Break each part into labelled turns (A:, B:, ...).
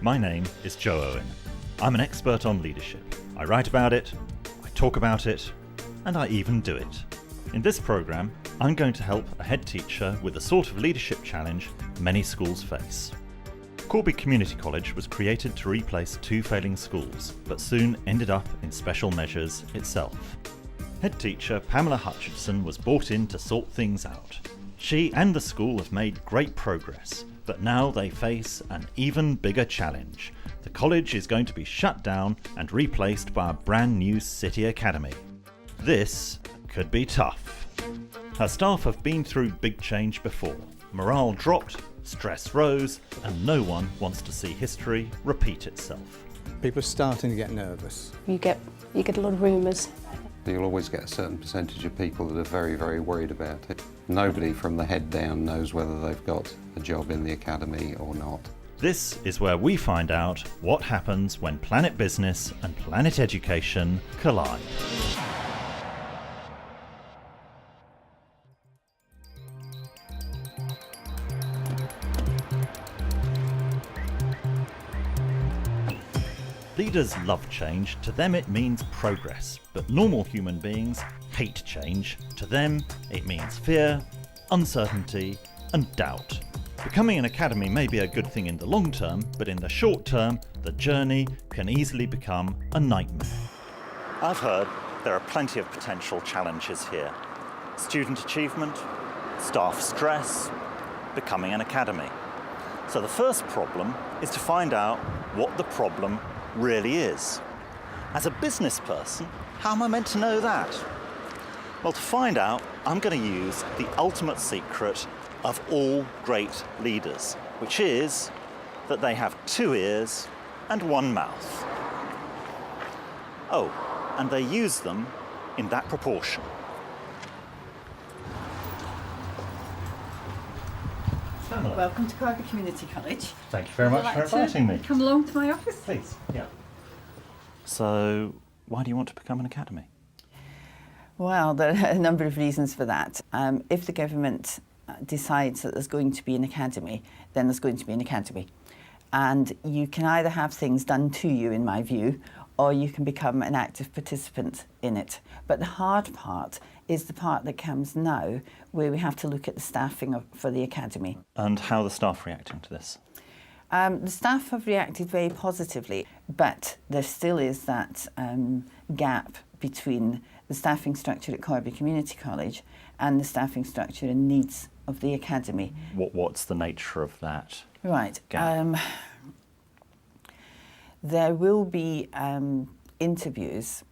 A: My name is Joe Owen. I'm an expert on leadership. I write about it, I talk about it, and I even do it. In this programme, I'm going to help a head teacher with the sort of leadership challenge many schools face. Corby Community College was created to replace two failing schools, but soon ended up in special measures itself. Head teacher Pamela Hutchinson was brought in to sort things out. She and the school have made great progress, but now they face an even bigger challenge. The college is going to be shut down and replaced by a brand new city academy. This could be tough. Her staff have been through big change before. Morale dropped, stress rose, and no one wants to see history repeat itself.
B: People are starting to get nervous.
C: You get a lot of rumours.
D: You'll always get a certain percentage of people that are very, very worried about it. Nobody from the head down knows whether they've got a job in the academy or not.
A: This is where we find out what happens when Planet Business and Planet Education collide. Leaders love change. To them it means progress, but normal human beings hate change. To them it means fear, uncertainty and doubt. Becoming an academy may be a good thing in the long term, but in the short term the journey can easily become a nightmare. I've heard there are plenty of potential challenges here. Student achievement, staff stress, becoming an academy. So the first problem is to find out what the problem really is. As a business person, how am I meant to know that? Well, to find out, I'm going to use the ultimate secret of all great leaders, which is that they have 2 ears and 1 mouth. Oh, and they use them in that proportion.
E: Welcome to Corby Community College.
A: Thank you very much for inviting me.
E: Come along to my office.
A: Please, yeah. So, why do you want to become an academy?
E: Well, there are a number of reasons for that. If the government decides that there's going to be an academy, then there's going to be an academy. And you can either have things done to you, in my view, or you can become an active participant in it. But the hard part is the part that comes now, where we have to look at the staffing for the academy.
A: And how are the staff reacting to this?
E: The staff have reacted very positively, but there still is that gap between the staffing structure at Corby Community College and the staffing structure and needs of the academy.
A: What's the nature of that?
E: Right.
A: Gap?
E: There will be interviews,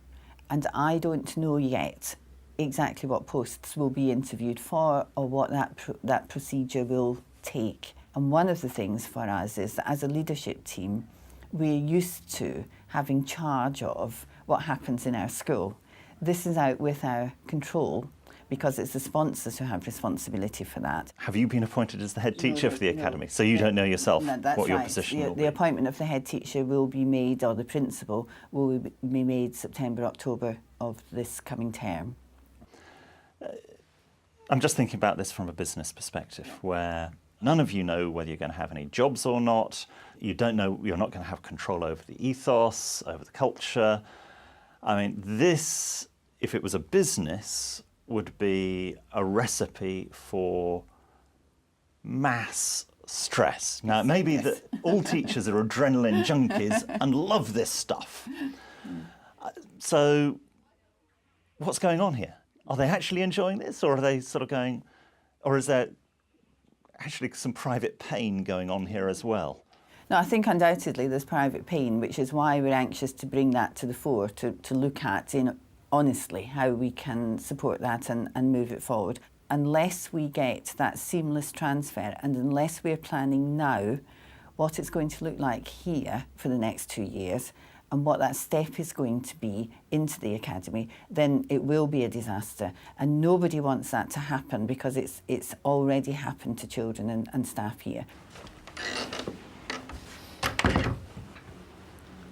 E: and I don't know yet exactly what posts will be interviewed for or what that procedure will take. And one of the things for us is that as a leadership team, we're used to having charge of what happens in our school. This is out with our control because it's the sponsors who have responsibility for that.
A: Have you been appointed as the head teacher for the academy? So you don't know yourself what your position will be?
E: The appointment of the head teacher will be made, or the principal will be made September, October of this coming term.
A: I'm just thinking about this from a business perspective, where none of you know whether you're going to have any jobs or not. You don't know, you're not going to have control over the ethos, over the culture. I mean, this, if it was a business, would be a recipe for mass stress. Now, it may be that all teachers are adrenaline junkies and love this stuff. So, what's going on here? Are they actually enjoying this, or are they sort of going, or is there actually some private pain going on here as well?
E: No, I think undoubtedly there's private pain, which is why we're anxious to bring that to the fore, to look at honestly how we can support that and move it forward. Unless we get that seamless transfer, and unless we're planning now what it's going to look like here for the next 2 years and what that step is going to be into the academy, then it will be a disaster. And nobody wants that to happen, because it's already happened to children and staff here.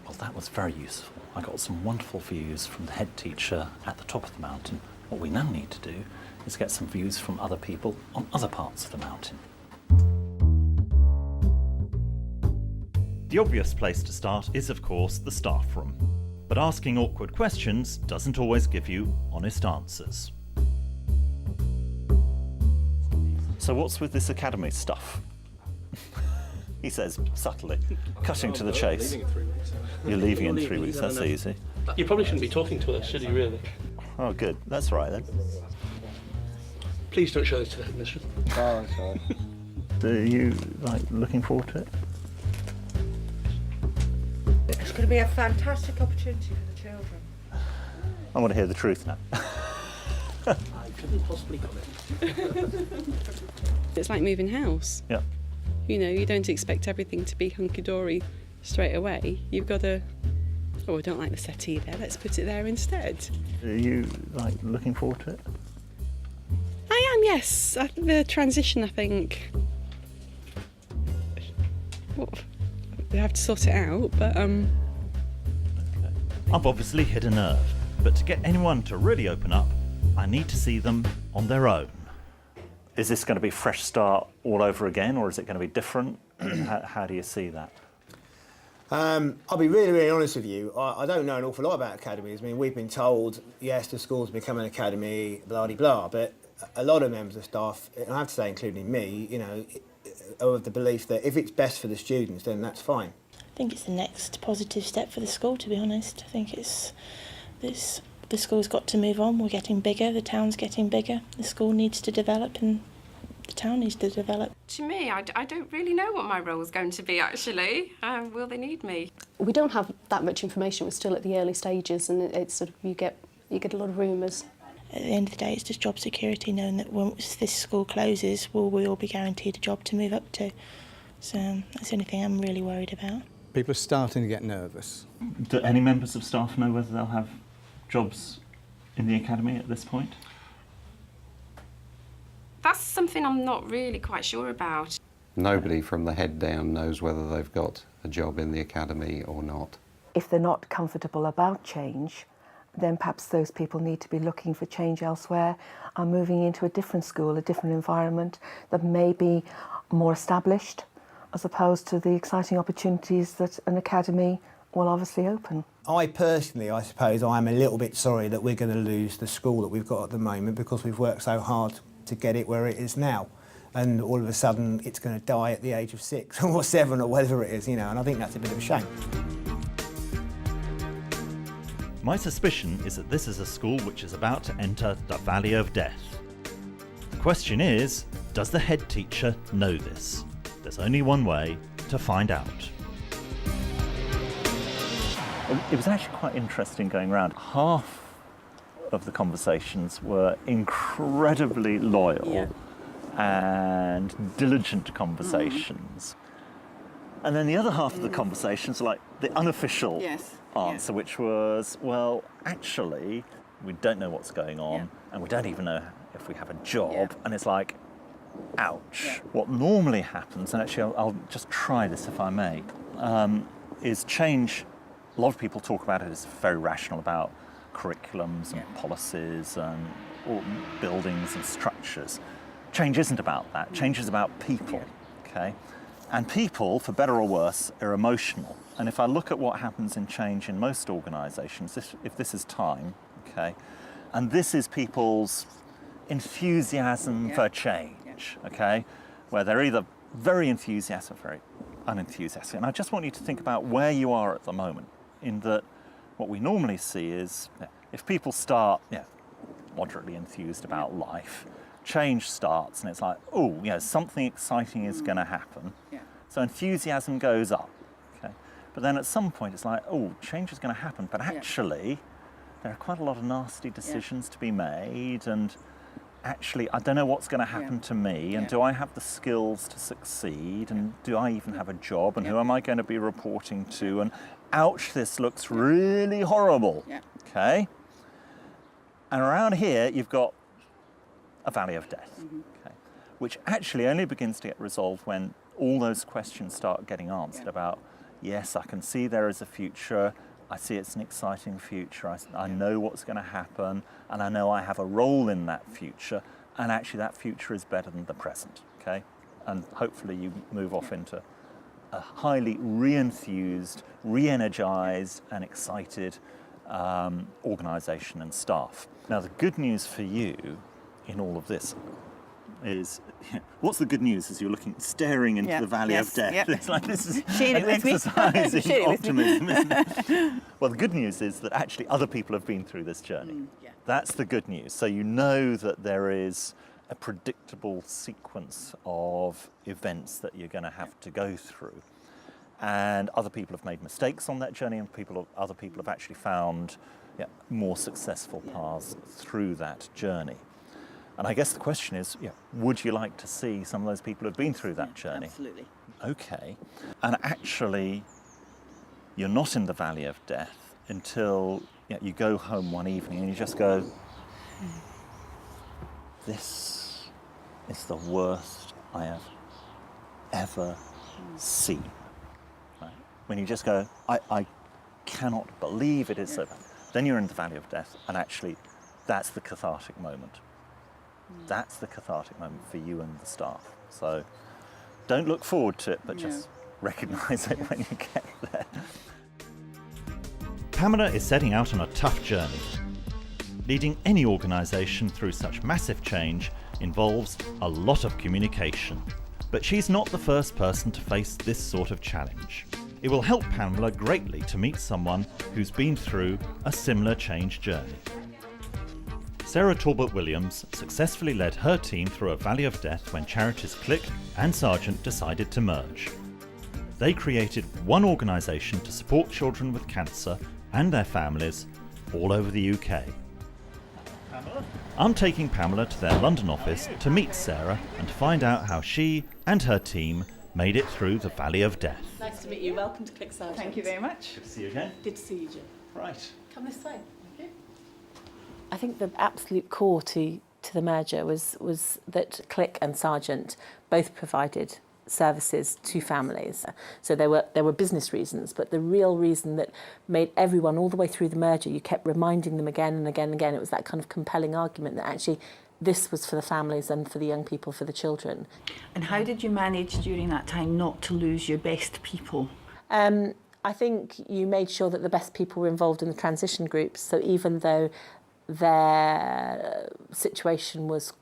A: Well, that was very useful. I got some wonderful views from the head teacher at the top of the mountain. What we now need to do is get some views from other people on other parts of the mountain. The obvious place to start is, of course, the staff room. But asking awkward questions doesn't always give you honest answers. So what's with this academy stuff? He says subtly, cutting to the chase. You're leaving in 3 weeks, that's easy.
F: You probably shouldn't be talking to us, should you, really?
A: Oh, good. That's right, then.
F: Please don't show this to the headmistress.
D: Oh, sorry.
A: Are you, looking forward to it?
G: It's going to be a fantastic opportunity for the children.
A: I want to hear the truth now.
F: I couldn't possibly comment.
H: It's like moving house.
A: Yeah.
H: You know, you don't expect everything to be hunky-dory straight away. You've got to, oh, I don't like the settee there, let's put it there instead.
A: Are you, looking forward to it?
H: I am, yes. The transition, I think. Well, we have to sort it out, but
A: Okay. I've obviously hit a nerve, but to get anyone to really open up, I need to see them on their own. Is this going to be fresh start all over again, or is it going to be different? How do you see that?
I: I'll be really, really honest with you. I don't know an awful lot about academies. I mean, we've been told, yes, the school's become an academy, blah-de-blah, but a lot of members of staff, and I have to say, including me, you know, are of the belief that if it's best for the students, then that's fine.
J: I think it's the next positive step for the school, to be honest. I think the school's got to move on. We're getting bigger, the town's getting bigger. The school needs to develop and the town needs to develop.
K: To me, I don't really know what my role is going to be, actually. Will they need me?
C: We don't have that much information. We're still at the early stages, and it's sort of you get a lot of rumours.
J: At the end of the day, it's just job security, knowing that once this school closes, will we all be guaranteed a job to move up to? So that's the only thing I'm really worried about.
B: People are starting to get nervous.
A: Do any members of staff know whether they'll have jobs in the academy at this point?
K: That's something I'm not really quite sure about.
D: Nobody from the head down knows whether they've got a job in the academy or not.
G: If they're not comfortable about change, then perhaps those people need to be looking for change elsewhere and moving into a different school, a different environment that may be more established, as opposed to the exciting opportunities that an academy will obviously open.
I: I personally, I suppose, I'm a little bit sorry that we're going to lose the school that we've got at the moment because we've worked so hard to get it where it is now. And all of a sudden, it's going to die at the age of 6 or 7 or whatever it is, you know, and I think that's a bit of a shame.
A: My suspicion is that this is a school which is about to enter the Valley of Death. The question is, does the head teacher know this? There's only one way to find out. It was actually quite interesting going round. Half of the conversations were incredibly loyal and diligent conversations. And then the other half of the conversations, like the unofficial answer, which was, well, actually, we don't know what's going on, and we don't even know if we have a job. And it's like, ouch. What normally happens, and actually I'll just try this if I may, is change. A lot of people talk about it as very rational, about curriculums and policies and buildings and structures. Change isn't about that. Change is about people, okay? And people, for better or worse, are emotional. And if I look at what happens in change in most organisations, if this is time, okay, and this is people's enthusiasm for change, okay, where they're either very enthusiastic or very unenthusiastic. And I just want you to think about where you are at the moment, in that what we normally see is if people start moderately enthused about life, change starts and it's like, oh, something exciting is going to happen. So enthusiasm goes up, okay? But then at some point it's like, oh, change is going to happen, but actually there are quite a lot of nasty decisions to be made, and actually I don't know what's going to happen to me, and do I have the skills to succeed, and do I even have a job, and who am I going to be reporting to, and ouch, this looks really horrible, okay? And around here you've got a valley of death, okay, which actually only begins to get resolved when all those questions start getting answered about, yes, I can see there is a future, I see it's an exciting future, I know what's going to happen, and I know I have a role in that future, and actually that future is better than the present, okay? And hopefully you move off into a highly re-enthused, re-energised and excited organisation and staff. Now, the good news for you in all of this is, what's the good news as you're staring into the valley of death? It's like this is an exercise in optimism, isn't it? Well, the good news is that actually other people have been through this journey. That's the good news. So you know that there is a predictable sequence of events that you're going to have to go through. And other people have made mistakes on that journey, and other people have actually found more successful paths through that journey. And I guess the question is, would you like to see some of those people who have been through that journey?
E: Absolutely.
A: Okay. And actually, you're not in the valley of death until you go home one evening and you just go, this is the worst I have ever seen. Right? When you just go, I cannot believe it is so bad. Then you're in the valley of death, and actually that's the cathartic moment. That's the cathartic moment for you and the staff. So don't look forward to it, but just recognise it when you get there.
L: Pamela is setting out on a tough journey. Leading any organisation through such massive change involves a lot of communication. But she's not the first person to face this sort of challenge. It will help Pamela greatly to meet someone who's been through a similar change journey. Sarah Talbot-Williams successfully led her team through a valley of death when charities Click and Sargent decided to merge. They created one organisation to support children with cancer and their families all over the UK. I'm taking Pamela to their London office to meet Sarah and to find out how she and her team made it through the valley of death.
H: Nice to meet you. Welcome to Click Sargent.
E: Thank you very much.
A: Good to see you again.
H: Good to see you, Jim.
A: Right.
H: Come this way.
M: I think the absolute core to the merger was that Click and Sargent both provided services to families. So there were business reasons, but the real reason that made everyone all the way through the merger, you kept reminding them again and again and again, it was that kind of compelling argument that actually this was for the families and for the young people, for the children.
E: And how did you manage during that time not to lose your best people?
M: I think you made sure that the best people were involved in the transition groups, so even though their situation was,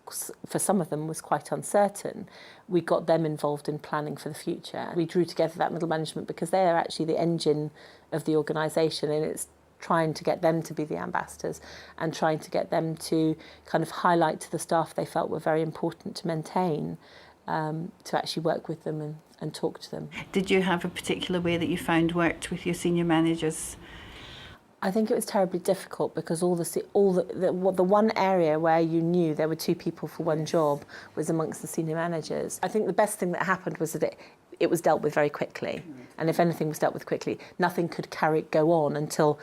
M: for some of them, was quite uncertain, we got them involved in planning for the future. We drew together that middle management because they are actually the engine of the organisation, and it's trying to get them to be the ambassadors and trying to get them to kind of highlight to the staff they felt were very important to maintain, to actually work with them and talk to them.
E: Did you have a particular way that you found worked with your senior managers?
M: I think it was terribly difficult because the one area where you knew there were two people for one job was amongst the senior managers. I think the best thing that happened was that it was dealt with very quickly, and if anything was dealt with quickly, nothing could go on until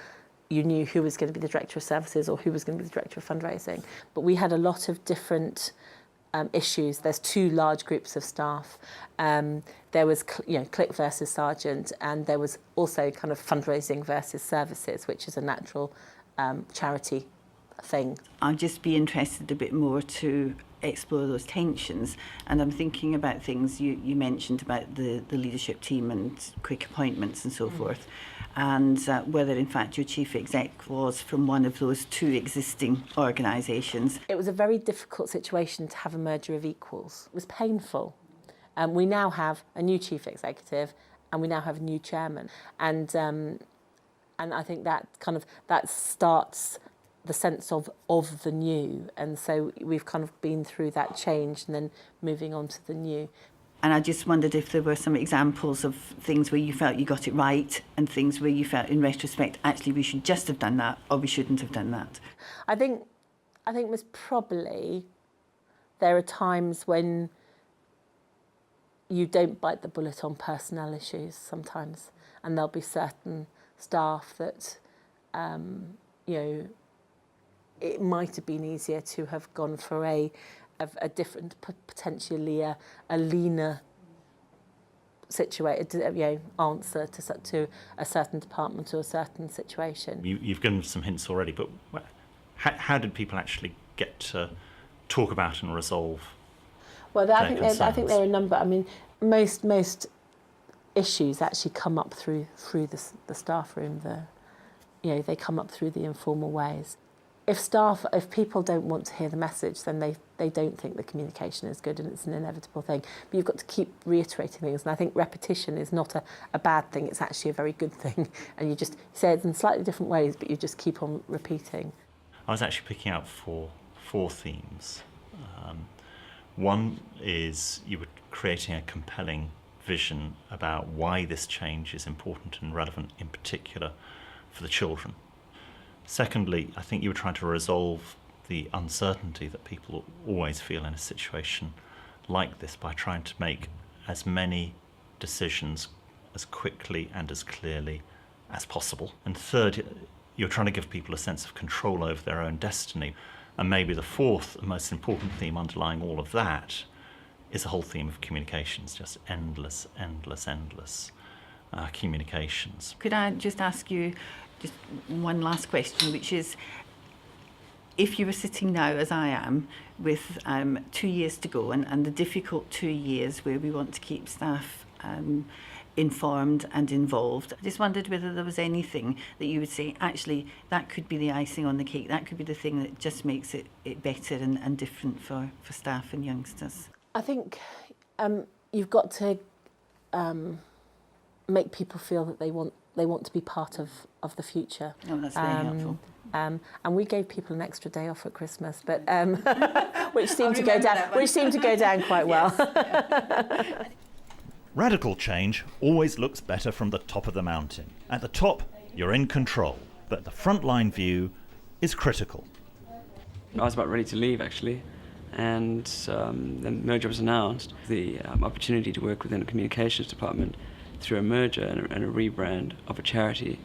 M: you knew who was going to be the director of services or who was going to be the director of fundraising. But we had a lot of different issues. There's two large groups of staff. There was Click versus Sargent, and there was also kind of fundraising versus services, which is a natural charity thing.
E: I'd just be interested a bit more to explore those tensions, and I'm thinking about things you mentioned about the leadership team and quick appointments and so forth, and whether in fact your chief exec was from one of those two existing organisations.
M: It was a very difficult situation to have a merger of equals. It was painful. We now have a new chief executive and we now have a new chairman, and I think that starts the sense of the new, and so we've kind of been through that change and then moving on to the new.
E: And I just wondered if there were some examples of things where you felt you got it right and things where you felt in retrospect actually we should just have done that or we shouldn't have done that.
M: I think most probably there are times when you don't bite the bullet on personnel issues sometimes, and there'll be certain staff that it might have been easier to have gone for a different, potentially a leaner answer to a certain department or a certain situation.
A: You've given some hints already, but how did people actually get to talk about and resolve?
M: Well, I think there are a number. I mean, most issues actually come up through the staff room. They come up through the informal ways. If people don't want to hear the message, then they don't think the communication is good, and it's an inevitable thing. But you've got to keep reiterating things, and I think repetition is not a bad thing, it's actually a very good thing. And you just say it in slightly different ways, but you just keep on repeating.
A: I was actually picking out four themes. One is you were creating a compelling vision about why this change is important and relevant, in particular for the children. Secondly, I think you were trying to resolve the uncertainty that people always feel in a situation like this by trying to make as many decisions as quickly and as clearly as possible. And third, you're trying to give people a sense of control over their own destiny. And maybe the fourth and most important theme underlying all of that is the whole theme of communications, just endless communications.
E: Could I just ask you just one last question, which is, if you were sitting now, as I am, with 2 years to go, and the difficult 2 years where we want to keep staff informed and involved, I just wondered whether there was anything that you would say, actually, that could be the icing on the cake, that could be the thing that just makes it better and different for staff and youngsters.
M: I think you've got to make people feel that they want to be part of the future.
E: Oh, that's very helpful.
M: And we gave people an extra day off at Christmas, but which seemed to go down quite well.
A: Radical change always looks better from the top of the mountain. At the top, you're in control, but the frontline view is critical.
N: I was about ready to leave, actually, and the merger was announced. The opportunity to work within a communications department through a merger and a rebrand of a charity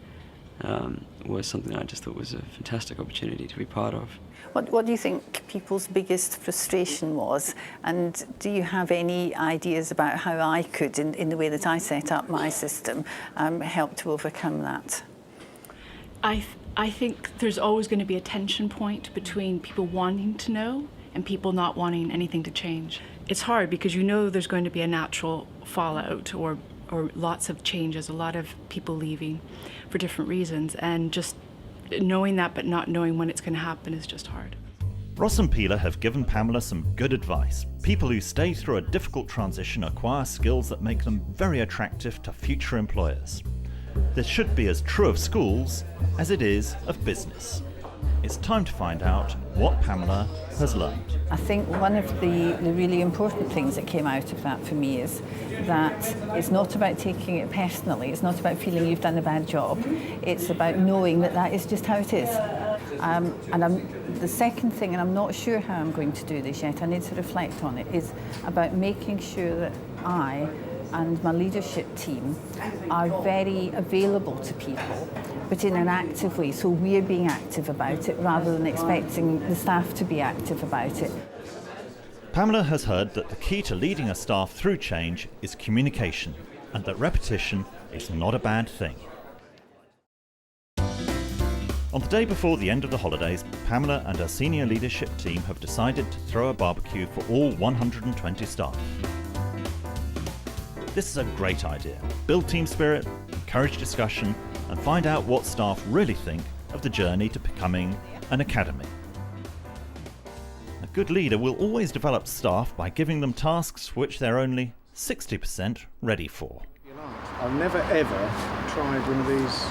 N: was something I just thought was a fantastic opportunity to be part of.
E: What do you think people's biggest frustration was? And do you have any ideas about how I could, in the way that I set up my system, help to overcome that?
O: I think there's always going to be a tension point between people wanting to know and people not wanting anything to change. It's hard because you know there's going to be a natural fallout or lots of changes, a lot of people leaving for different reasons, and just knowing that but not knowing when it's going to happen is just hard.
A: Ross and Peeler have given Pamela some good advice. People who stay through a difficult transition acquire skills that make them very attractive to future employers. This should be as true of schools as it is of business. It's time to find out what Pamela has learned.
E: I think one of the really important things that came out of that for me is that it's not about taking it personally, it's not about feeling you've done a bad job, it's about knowing that that is just how it is. The second thing, and I'm not sure how I'm going to do this yet, I need to reflect on it, is about making sure that I and my leadership team are very available to people, but in an active way. So we're being active about it rather than expecting the staff to be active about it.
A: Pamela has heard that the key to leading a staff through change is communication, and that repetition is not a bad thing. On the day before the end of the holidays, Pamela and her senior leadership team have decided to throw a barbecue for all 120 staff. This is a great idea. Build team spirit, encourage discussion, and find out what staff really think of the journey to becoming an academy. A good leader will always develop staff by giving them tasks which they're only 60% ready for.
P: I've never ever tried one of these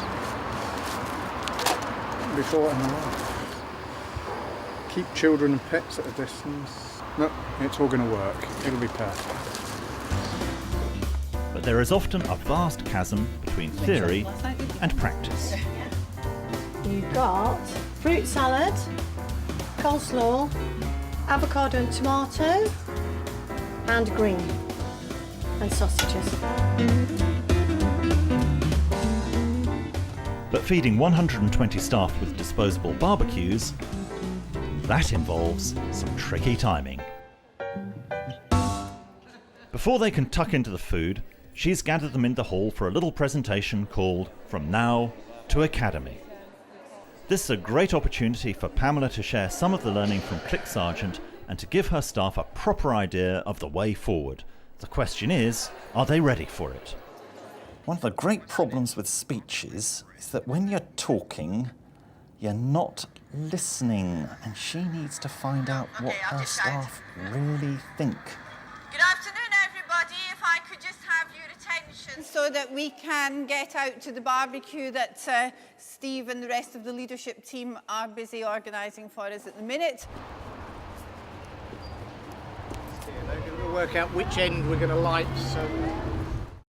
P: before in my life. Keep children and pets at a distance. No, it's all going to work. It'll be perfect.
A: But there is often a vast chasm between theory and practice.
Q: You've got fruit salad, coleslaw, avocado and tomato, and green, and sausages.
A: But feeding 120 staff with disposable barbecues, that involves some tricky timing. Before they can tuck into the food, she's gathered them in the hall for a little presentation called From Now to Academy. This is a great opportunity for Pamela to share some of the learning from ClickSargent and to give her staff a proper idea of the way forward. The question is, are they ready for it? One of the great problems with speeches is that when you're talking, you're not listening, and she needs to find out what her staff really think.
E: Good afternoon, everybody. If I could just have your attention so that we can get out to the barbecue that Steve and the rest of the leadership team are busy organising for us at the minute.
P: We'll work out which end we're going to light.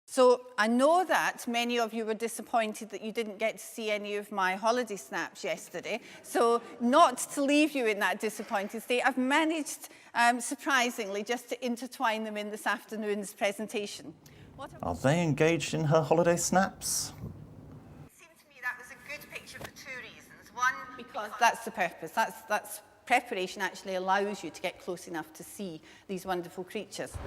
E: So I know that many of you were disappointed that you didn't get to see any of my holiday snaps yesterday. So not to leave you in that disappointed state, I've managed, surprisingly, just to intertwine them in this afternoon's presentation.
A: Are they engaged in her holiday snaps?
E: It seemed to me that was a good picture for two reasons. One, because that's the purpose. That's preparation actually allows you to get close enough to see these wonderful creatures.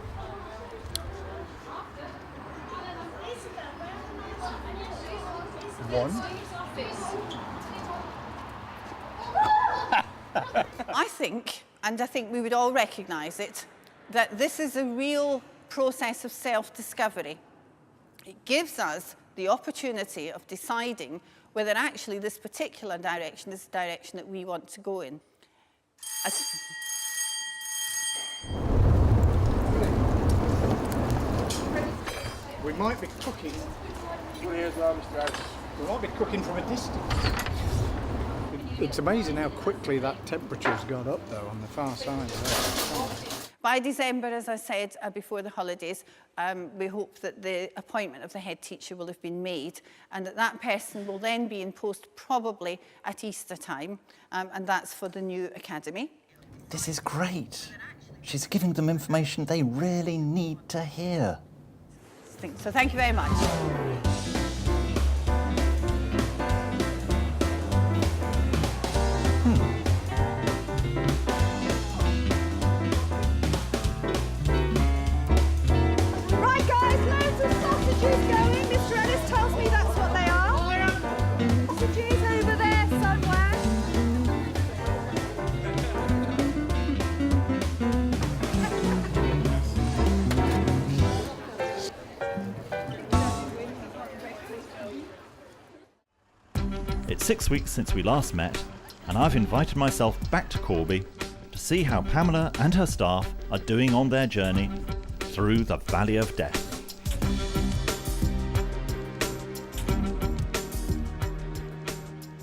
E: I think, and I think we would all recognise it, that this is a real process of self-discovery. It gives us the opportunity of deciding whether actually this particular direction is the direction that we want to go in.
P: We might be cooking. We might be cooking from a distance. It's amazing how quickly that temperature's got up, though, on the far side of that.
E: By December, as I said before the holidays, we hope that the appointment of the head teacher will have been made and that person will then be in post probably at Easter time, and that's for the new academy.
A: This is great. She's giving them information they really need to hear.
E: So thank you very much.
Q: Right, guys, loads of sausages going. Mr. Ellis tells me that's what they are. Sausages over there somewhere.
L: It's 6 weeks since we last met, and I've invited myself back to Corby to see how Pamela and her staff are doing on their journey through the Valley of Death.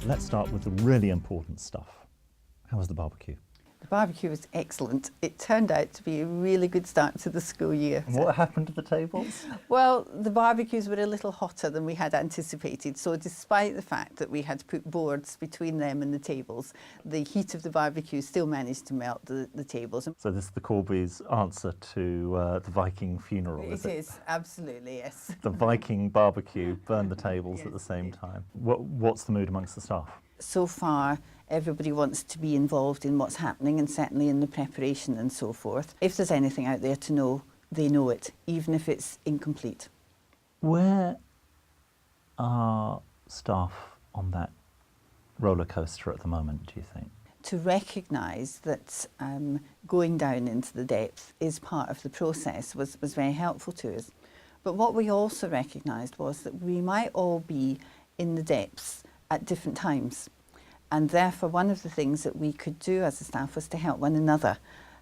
L: Let's start with the really important stuff. How was the barbecue?
E: The barbecue was excellent. It turned out to be a really good start to the school year.
L: And what happened to the tables?
E: Well, the barbecues were a little hotter than we had anticipated, so despite the fact that we had put boards between them and the tables, the heat of the barbecue still managed to melt the tables.
L: So this is the Corby's answer to the Viking funeral, is it?
E: It is, absolutely, yes.
L: The Viking barbecue burned the tables at the same time. What's the mood amongst the staff?
E: So far, everybody wants to be involved in what's happening and certainly in the preparation and so forth. If there's anything out there to know, they know it, even if it's incomplete.
L: Where are staff on that roller coaster at the moment, do you think?
E: To recognise that going down into the depth is part of the process was very helpful to us. But what we also recognised was that we might all be in the depths at different times. And therefore, one of the things that we could do as a staff was to help one another.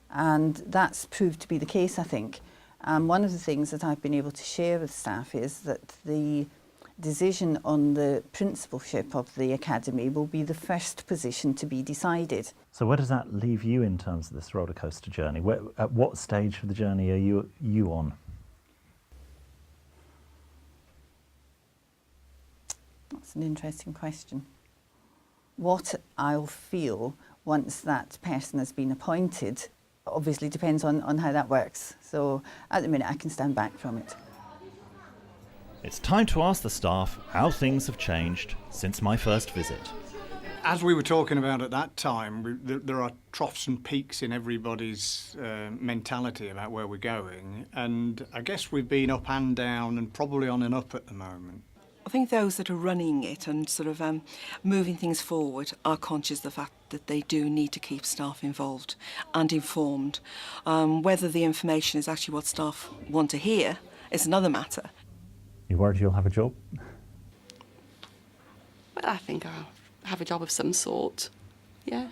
E: And that's proved to be the case, I think. One of the things that I've been able to share with staff is that the decision on the principalship of the academy will be the first position to be decided.
L: So where does that leave you in terms of this roller coaster journey? At what stage of the journey are you on?
E: That's an interesting question. What I'll feel once that person has been appointed obviously depends on how that works. So at the minute I can stand back from it.
L: It's time to ask the staff how things have changed since my first visit.
P: As we were talking about at that time, there are troughs and peaks in everybody's mentality about where we're going. And I guess we've been up and down and probably on and up at the moment.
R: I think those that are running it and sort of moving things forward are conscious of the fact that they do need to keep staff involved and informed. Whether the information is actually what staff want to hear is another matter.
A: You worried you'll have a job?
H: Well, I think I'll have a job of some sort. Yeah.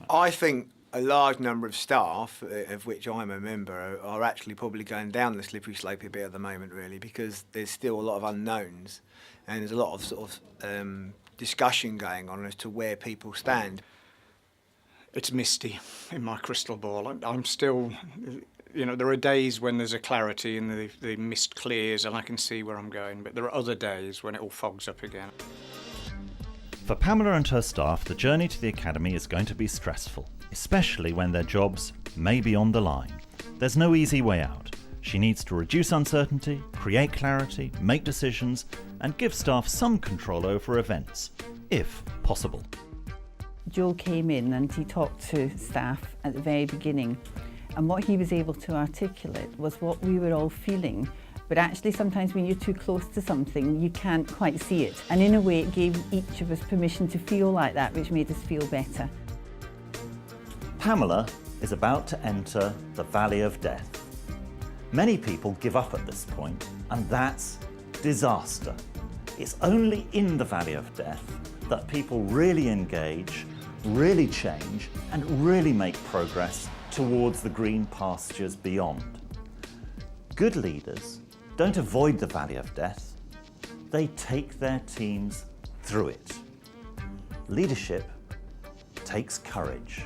I: I think a large number of staff, of which I'm a member, are actually probably going down the slippery slope a bit at the moment, really, because there's still a lot of unknowns and there's a lot of sort of discussion going on as to where people stand.
P: It's misty in my crystal ball. I'm still, you know, there are days when there's a clarity and the mist clears and I can see where I'm going, but there are other days when it all fogs up again.
A: For Pamela and her staff, the journey to the academy is going to be stressful, especially when their jobs may be on the line. There's no easy way out. She needs to reduce uncertainty, create clarity, make decisions, and give staff some control over events, if possible.
E: Joel came in and he talked to staff at the very beginning, and what he was able to articulate was what we were all feeling. But actually sometimes when you're too close to something, you can't quite see it. And in a way it gave each of us permission to feel like that, which made us feel better.
A: Pamela is about to enter the Valley of Death. Many people give up at this point, and that's disaster. It's only in the Valley of Death that people really engage, really change, and really make progress towards the green pastures beyond. Good leaders don't avoid the Valley of Death, they take their teams through it. Leadership takes courage.